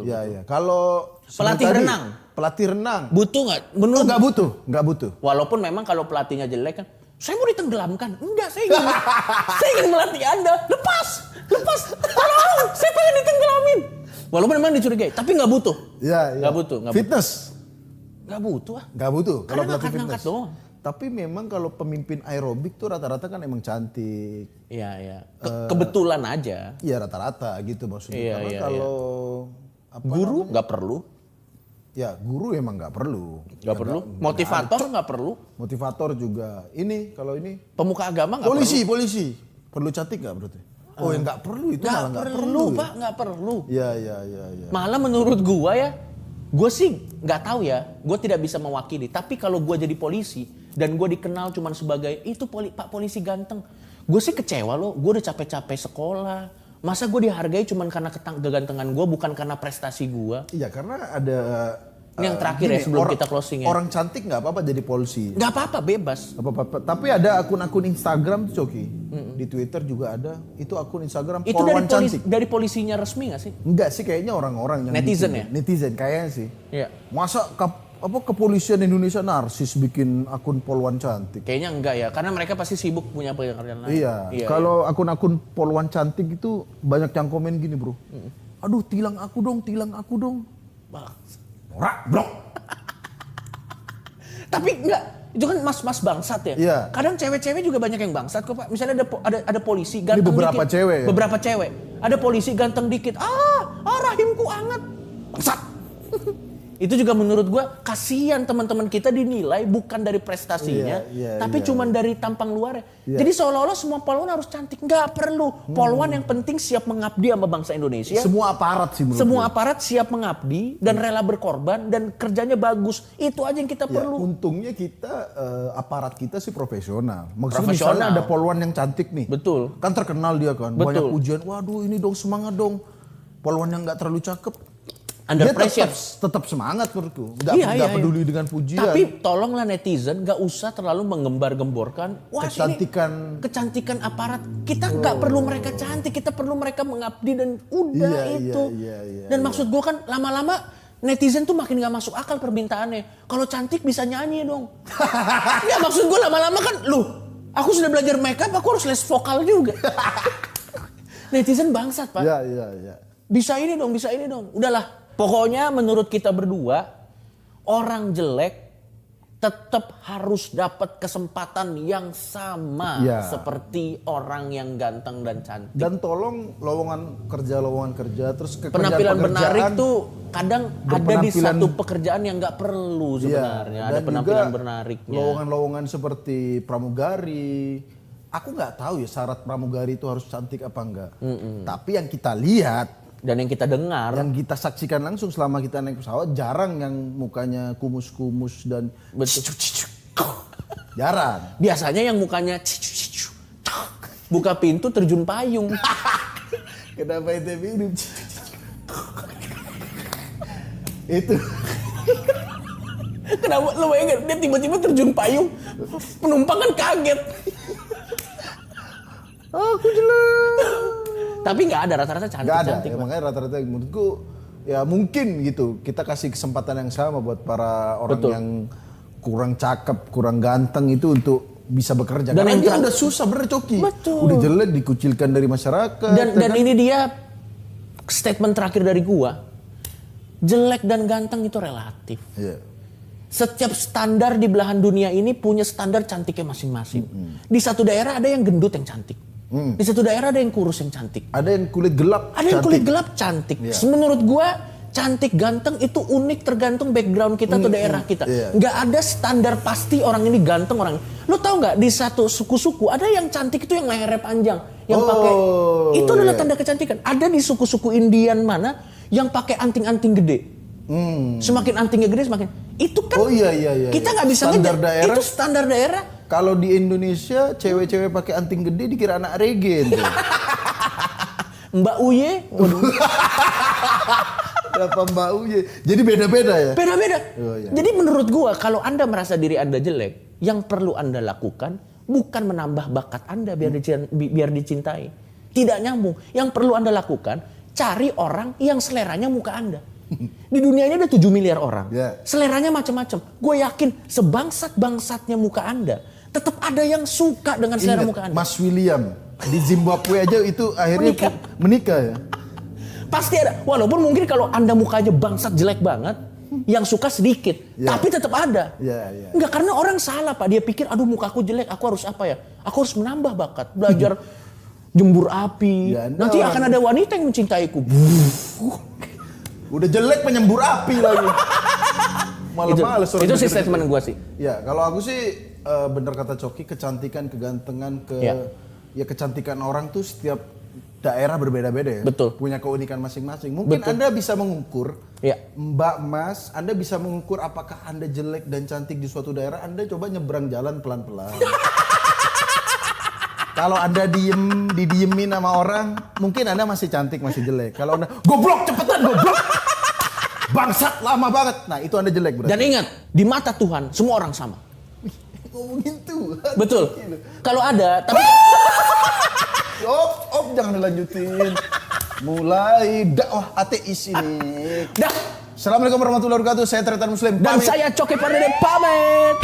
Iya, iya. Kalau Pelatih tadi, renang. Pelatih renang. Butuh nggak? Menurut Nggak butuh, nggak butuh. Walaupun memang kalau pelatihnya jelek kan, saya mau ditenggelamkan. Enggak, saya ingin melatih Anda. Lepas, tolong, saya pengen ditenggelamin. Walaupun memang dicurigai, tapi nggak butuh. Iya, iya. Nggak butuh. Fitness. Nggak butuh ah. Nggak butuh kalau Karena pelatih ngangkat fitness. doang. Tapi memang kalau pemimpin aerobik tuh rata-rata kan emang cantik. Iya. Kebetulan aja. Iya rata-rata gitu maksudnya. Iya, Karena iya, kalau apa Guru namanya? nggak perlu. Ya guru emang nggak perlu. Nggak perlu. Motivator nggak perlu. Motivator juga. Ini kalau ini Pemuka agama nggak polisi perlu cantik nggak berarti? Oh yang nggak perlu itu perlu. malah Nggak nggak perlu, perlu. Pak, nggak perlu. Iya. Malah menurut gua ya, gue sih nggak tahu ya, gue tidak bisa mewakili. Tapi kalau gue jadi polisi dan gue dikenal cuma sebagai itu Pak polisi ganteng, gue sih kecewa loh. Gue udah capek-capek sekolah, masa gue dihargai cuma karena kegantengan gue, bukan karena prestasi gue. Iya karena ada. Ini yang terakhir ya sebelum kita closing ya. Orang cantik nggak apa-apa jadi polisi. Nggak apa-apa, bebas. Apa-apa. Tapi ada akun-akun Instagram tuh Coki. Di Twitter juga ada. Itu akun Instagram Itu polwan cantik. dari polisinya resmi nggak sih? Enggak sih kayaknya orang-orang yang Netizen bikin. ya? Netizen kayaknya sih. Iya. Masa kepolisian Indonesia narsis bikin akun polwan cantik? Kayaknya enggak ya, karena mereka pasti sibuk punya pekerjaan lain. Iya. Kalau akun-akun polwan cantik itu banyak yang komen gini bro. Aduh tilang aku dong. Norak bro. Tapi enggak, itu kan mas-mas bangsat ya. Iya. Kadang cewek-cewek juga banyak yang bangsat kok Pak. Misalnya ada polisi ganteng beberapa dikit. cewek ya? Beberapa cewek. Ada polisi ganteng dikit. Rahimku anget. Bangsat. Itu juga menurut gua kasihan teman-teman kita dinilai bukan dari prestasinya, tapi cuman dari tampang luarnya. Jadi seolah-olah semua polwan harus cantik. Nggak perlu. Polwan yang penting siap mengabdi sama bangsa Indonesia. Semua aparat sih menurut Semua gue. aparat siap mengabdi dan rela berkorban dan kerjanya bagus. Itu aja yang kita Ya, perlu. untungnya kita aparat kita sih profesional. Maksudnya Profesional. misalnya ada polwan yang cantik nih. Betul. Kan terkenal dia kan. Betul. Banyak pujian. Waduh ini dong semangat dong. Polwan yang nggak terlalu cakep. Under Dia pressure. tetap semangat menurutku. Nggak Iya. peduli dengan pujian. Tapi tolonglah netizen gak usah terlalu menggembar-gemborkan. Wah, Kecantikan. kecantikan aparat. Kita nggak perlu mereka cantik, kita perlu mereka mengabdi dan udah Iya, itu. iya, Dan maksud gue kan lama-lama netizen tuh makin gak masuk akal permintaannya. Kalau cantik bisa nyanyi dong. Ya maksud gue lama-lama kan, aku sudah belajar makeup, aku harus les vokal juga. Netizen bangsat Pak. Iya. Bisa ini dong. Udahlah. Pokoknya menurut kita berdua, orang jelek tetap harus dapat kesempatan yang sama Ya. seperti orang yang ganteng dan cantik. Dan tolong lowongan kerja terus Penampilan menarik pekerjaan tuh kadang ada di berpenampilan- satu pekerjaan yang nggak perlu sebenarnya. Ada dan penampilan juga menariknya. lowongan-lowongan seperti pramugari. Aku nggak tahu ya syarat pramugari itu harus cantik apa enggak. Tapi yang kita lihat, Dan yang kita dengar, yang kita saksikan langsung selama kita naik pesawat, jarang yang mukanya kumus-kumus dan betul. jarang. Biasanya yang mukanya buka pintu terjun payung. Kenapa itu mirip? Itu Kenapa lu bayangin dia tiba-tiba terjun payung, penumpang kan kaget. aku jelek. Tapi nggak ada rata-rata Gak ada, cantik-cantik. ya, makanya rata-rata menurutku ya mungkin gitu kita kasih kesempatan yang sama buat para orang Betul. yang kurang cakep, kurang ganteng itu untuk bisa bekerja. Dan Karena yang dia udah susah bener Coki. Betul. Udah jelek dikucilkan dari masyarakat. Dan ini dia statement terakhir dari gua. Jelek dan ganteng itu relatif. Iya. Setiap standar di belahan dunia ini punya standar cantiknya masing-masing. Di satu daerah ada yang gendut yang cantik. Di satu daerah ada yang kurus yang cantik. Ada yang kulit gelap, Ada yang cantik. kulit gelap cantik. Iya. Menurut gua cantik ganteng itu unik tergantung background kita atau daerah kita. Iya. Nggak ada standar pasti orang ini ganteng orang ini. Lo tau nggak di satu suku-suku ada yang cantik itu yang lehernya panjang, yang pakai itu adalah iya. tanda kecantikan. Ada di suku-suku Indian mana yang pakai anting-anting gede. Semakin antingnya gede semakin itu kan. Oh iya. Kita nggak bisa Standar ngejar. daerah. Itu standar daerah. Kalau di Indonesia cewek-cewek pakai anting gede dikira anak regen tuh. Mbak Uye, waduh, Berapa Mbak Uye. Jadi beda-beda ya. beda-beda. Oh, iya. Jadi menurut gua kalau Anda merasa diri Anda jelek, yang perlu Anda lakukan bukan menambah bakat Anda biar dicintai. Tidak nyambung. Yang perlu Anda lakukan cari orang yang seleranya muka Anda. Di dunia ini ada 7 miliar orang. Yeah. Seleranya macam-macam. Gue yakin sebangsat-bangsatnya muka Anda, tetap ada yang suka dengan selera Ingat, muka Anda. Mas William di Zimbabwe aja itu akhirnya menikah ya. Pasti ada. Walaupun mungkin kalau Anda mukanya bangsat jelek banget, yang suka sedikit. Ya. Tapi tetap ada. Ya. Enggak, karena orang salah Pak. Dia pikir, aduh mukaku jelek, aku harus apa ya? Aku harus menambah bakat. Belajar jembur api. Ya, Nanti akan ada wanita yang mencintaiku. Udah jelek penyembur api lagi. Malah males orang Itu sih mikir statement gitu. gue sih. Ya, kalau aku sih bener kata Coki, kecantikan, kegantengan, ya kecantikan orang tuh setiap daerah berbeda-beda ya. Betul. Punya keunikan masing-masing. Mungkin Betul. Anda bisa mengukur, Ya. Mbak Mas, Anda bisa mengukur apakah Anda jelek dan cantik di suatu daerah, Anda coba nyebrang jalan pelan-pelan. Kalau Anda didiemin sama orang, mungkin Anda masih cantik, masih jelek. Kalau Anda, goblok cepetan, goblok. Bangsat lama banget. Nah itu Anda jelek berarti. Dan ingat, di mata Tuhan semua orang sama. Ngomongin Tuhan. Betul. Kalau ada, tapi Jangan dilanjutin. Mulai dakwah ateis ini. dah. Assalamualaikum warahmatullahi wabarakatuh. Saya Tretan Muslim. Dan pamit. saya Coki Pardede pamit.